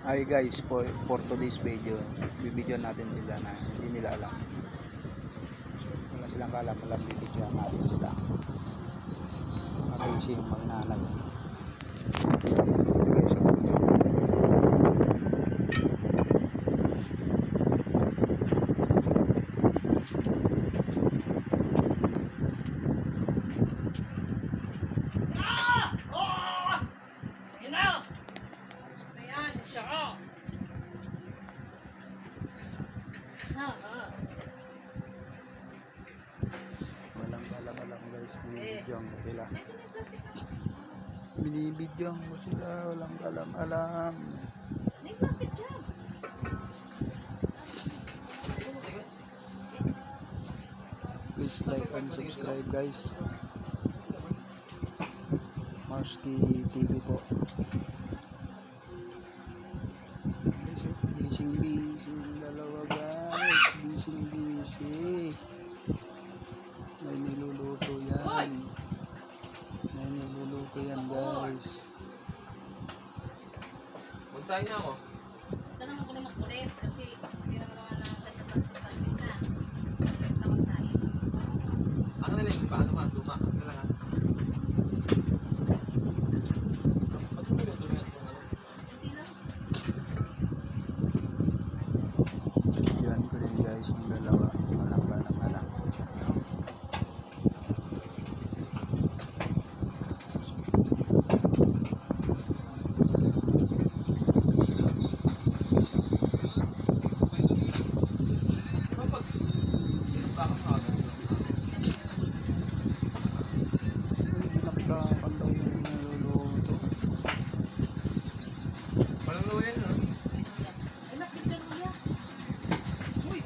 Hi guys, for today's video, bibidyoan natin sila na hindi nila alam. Wala silang alam, bibidyoan natin sila. Mabisi yung magnanay. Ito guys, walang guys, binibidyoan ko sila. Binibidyoan ko sila, walang alam. Plastic jam. Please like and subscribe guys. Marsky TV po. Busy dalawa guys. Busy. May niluluto yan guys. Magsahin niya ako. Ito naman ko na makulit kasi hindi naman naman nakakalimutan na. Ito magsahin. Ako na lang, paano man, luma. Ano lang ha? Hindi lang. Yan ko rin guys yung dalawa. Walang alam. Pinaktakan daw yung niluluto. Walang luya no? Ay, nakikita ko yan. Uy,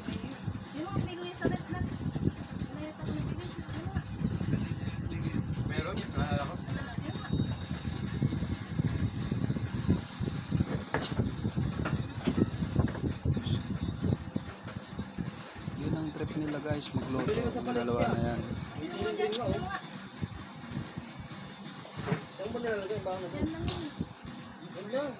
yung mga may luya sa red na. Ano yung tapos na bibig? Ano nga? Meron, naalala ko. Ano nga? Ano nga? Yun ang trip nila guys, magluto. Yung dalawa na yan. Ano nga? Ano nga? Saan mo nilalagay ba ako? Yan lang yun. Yan lang.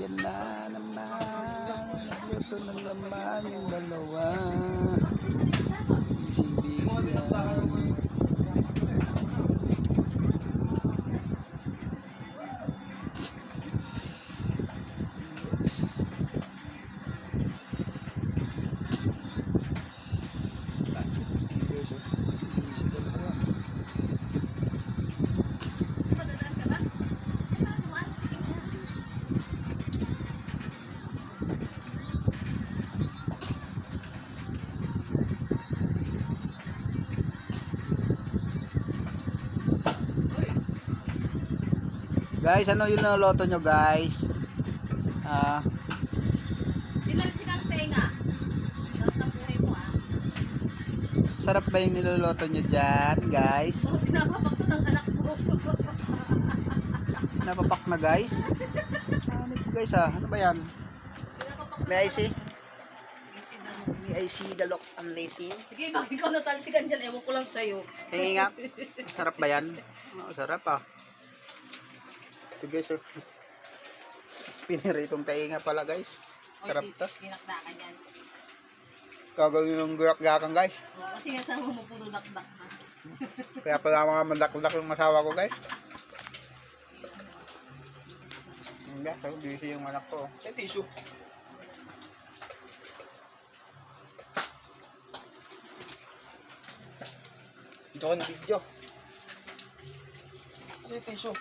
Yan na naman. Nagluto na naman yung dalawa. Busy yan. Busy talaga. Madadaan ka ba? Ito, naman. Sige na. Guys, ano yung niluluto nyo guys? Dinalsikan tenga. Sarap ng buhay mo ah. Sarap ba yung niluluto nyo dyan guys? Oh, pinapapak ko ng anak mo. Napapak na guys? Ano po guys ano ba yan? Pinapapak ko ng May I anak see? mo. Easy daw. May I see the look and listen? Sige, bakit ikaw natalsikan dyan? Ewan ko lang sa'yo. Hingi nga. Sarap ba yan? Oo, sarap ah. Ito guys Piniritong tainga pala guys. Sarap to. Dinakdakan yan. Gagawin yung gurak-gakan guys. Oh, kasi nga sama mo puro dakdak na. Kaya pala mga mandak-dak yung masawa ko guys. Hindi, so busy yung anak ko. Yung tissue. Ito ko ng video. Ano yung tissue?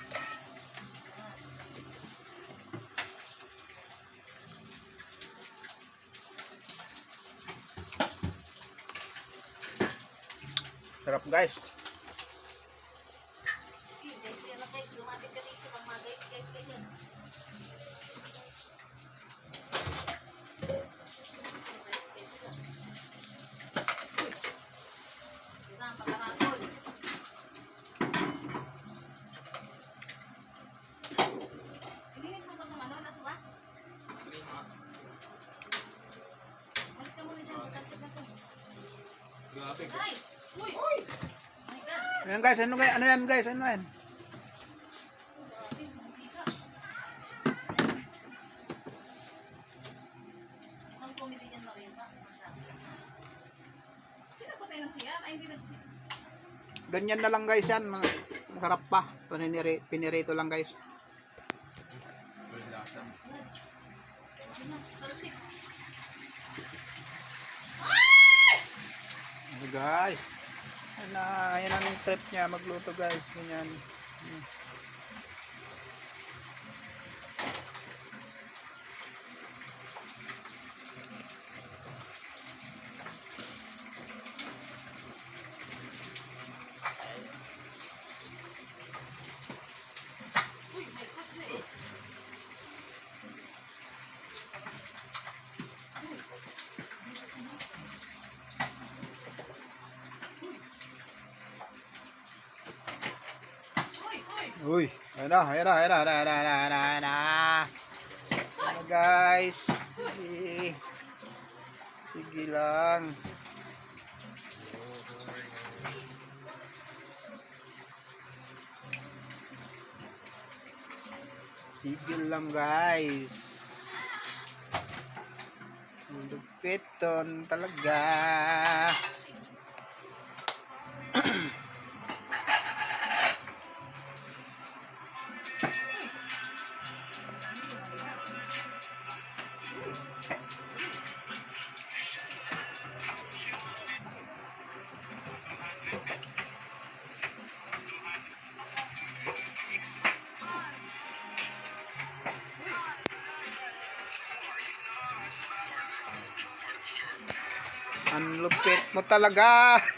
Sarap guys. Guys, kaya na guys, lumapit ka dito ng mga guys, ganyan. Guys ka. Ito ang pagkakagol. Pinimit mo ba kung ano, naswa? Malis ka muna dyan, talsik na to. Grabe. Guys! Uy! Oh my God! Ayan guys, ano yan guys? Ano yan? Grabe, mantika. Ay, hindi nagsi... Ganyan na lang guys yan. Masarap pa. Pinirito lang guys. May lasa. Ano, talsik. Okay, guys. Ayan ang trip niya magluto guys. Ganyan. Uy, my goodness. Uy, uy. Uy. Ayan na. Ayan na. Ayan na. Ayan na. Ayan na. Ayan na. Ayan na. Ayan na, guys. Sige. Sige lang. Sige lang guys. Lupiton talaga. Ang lupit mo talaga. Hindi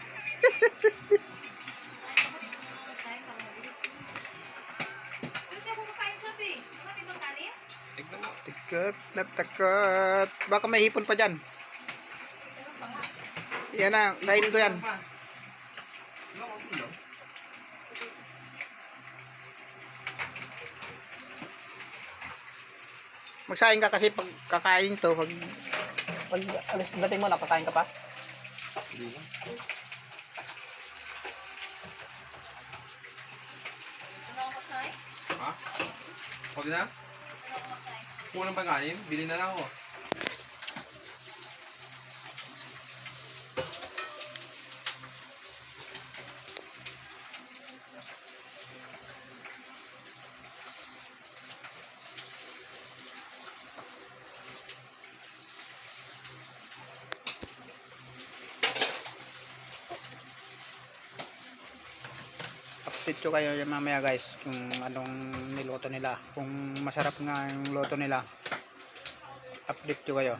ako kakain siya, Bi. Di ba, may makanin? Tignan mo. Tikot na takot. Baka may hipon pa dyan. Meron pa nga. Yan na, kainin ko yan. Magsaing ka kasi pag kakain to, pag alis dating mo na, kakain ka pa. Hindi lang. Ito na ako magsaing? Ha? Huwag na? Ito na ako magsaing. Kulang pa kanin? Bili na lang ako. Update ko kayo yan mamaya guys kung anong niluto nila, kung masarap nga yung luto nila. Update ko kayo.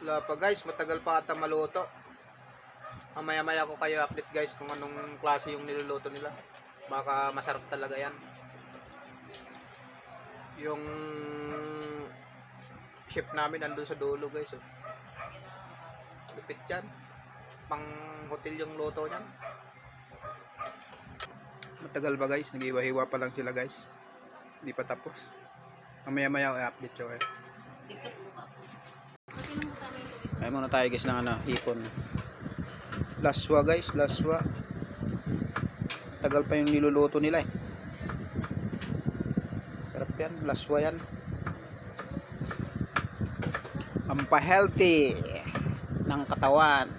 Wala pa guys, matagal pa ata maluto. Mamaya maya ko kayo update guys kung anong klase yung niluluto nila. Baka masarap talaga yan. Yung chef namin andun sa dulo guys. Oh. Lupit yan. Pang hotel yung luto niyan. Matagal ba guys? Nag-iwa-hiwa pa lang sila guys. Hindi pa tapos. Mamaya-maya i-update ko kayo. Dito po ba? Pati nang mutami yung tubig. Ay muna tayo guys ng ano, hipon. Laswa guys, laswa. Tagal pa yung niluluto nila eh. Sarap yan, laswa yan. Pampa-healthy ng katawan.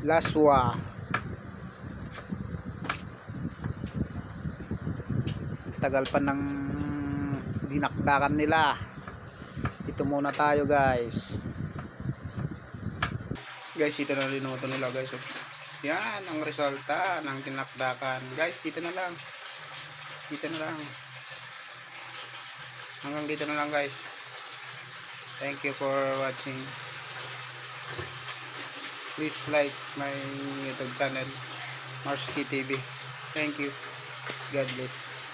Laswa. Tagal pa ng dinakdakan nila. Ito muna tayo guys. Guys, ito na linuto nila guys. Yan ang resulta ng dinakdakan. Guys, dito na lang. Dito na lang. Hanggang dito na lang guys. Thank you for watching. Please like my YouTube channel, Mars TV. Thank you. God bless.